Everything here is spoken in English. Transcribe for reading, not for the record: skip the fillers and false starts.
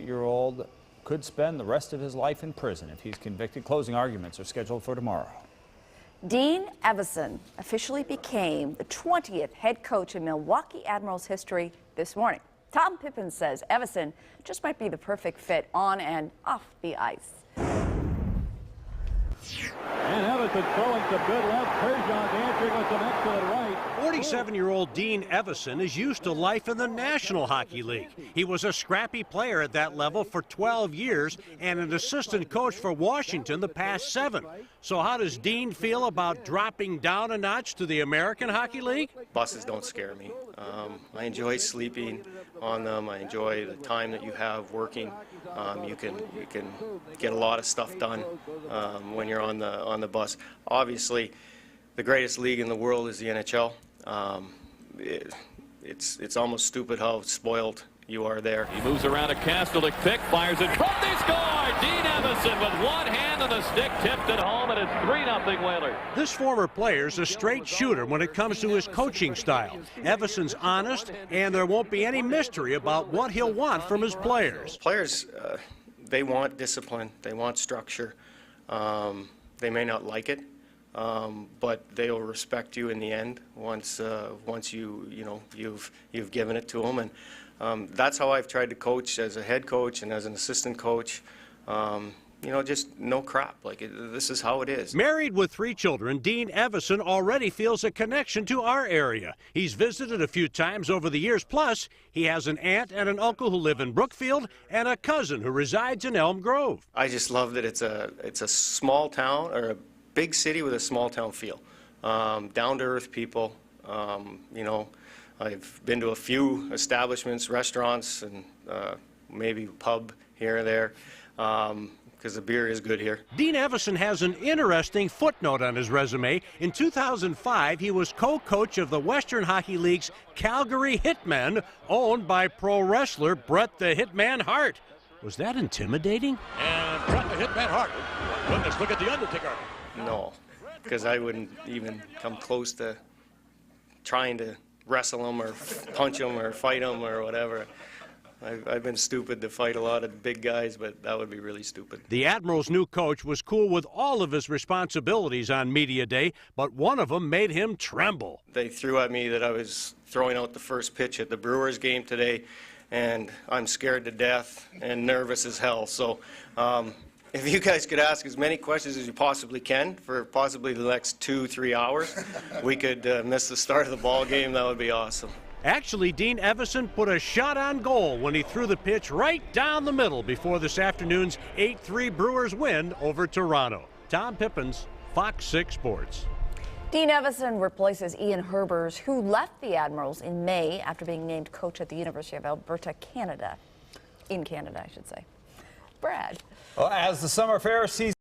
8-year-old could spend the rest of his life in prison if he's convicted. Closing arguments are scheduled for tomorrow. Dean Evason officially became the 20th head coach in Milwaukee Admirals history this morning. Tom Pippin says Evason just might be the perfect fit on and off the ice. And Evason throwing to good left. Perjon answering with some excellent right. 47-year-old Dean Evason is used to life in the National Hockey League. He was a scrappy player at that level for 12 years and an assistant coach for Washington the past 7. So how does Dean feel about dropping down a notch to the American Hockey League? Buses don't scare me. I enjoy sleeping on them. I enjoy the time that you have working. You can get a lot of stuff done when you're on the bus. Obviously, the greatest league in the world is the NHL. It's almost stupid how spoiled you are there. He moves around a Castellic pick, fires it front, they score! Dean Evason with one hand on the stick, tipped it home, and it's 3-0 Whalers. This former player is a straight shooter when it comes to his coaching style. Evason's honest, and there won't be any mystery about what he'll want from his players. Players, they want discipline, they want structure. They may not like it, but they'll respect you in the end once you've given it to them. And that's how I've tried to coach as a head coach and as an assistant coach. Just no crap. This is how it is. Married with 3 children, Dean Evason already feels a connection to our area. He's visited a few times over the years. Plus, he has an aunt and an uncle who live in Brookfield and a cousin who resides in Elm Grove. I just love that it's a small town, or a big city with a small town feel. Down-to-earth people. I've been to a few establishments, restaurants, and maybe a pub here or there, because the beer is good here. Dean Evason has an interesting footnote on his resume. In 2005, he was co-coach of the Western Hockey League's Calgary Hitmen, owned by pro wrestler Bret the Hitman Hart. Was that intimidating? And Bret the Hitman Hart. Goodness, look at the Undertaker. No, because I wouldn't even come close to trying to wrestle him or punch him or fight him or whatever. I've been stupid to fight a lot of big guys, but that would be really stupid. The Admirals' new coach was cool with all of his responsibilities on media day, but one of them made him tremble. They threw at me that I was throwing out the first pitch at the Brewers game today, and I'm scared to death and nervous as hell. So if you guys could ask as many questions as you possibly can for possibly the next 2-3 hours, we could miss the start of the ball game. That would be awesome. Actually, Dean Evason put a shot on goal when he threw the pitch right down the middle before this afternoon's 8-3 Brewers win over Toronto. Tom Pippins, Fox 6 Sports. Dean Evason replaces Ian Herbers, who left the Admirals in May after being named coach at the University of Alberta, Canada. In Canada, I should say. Brad. Well, as the summer fair season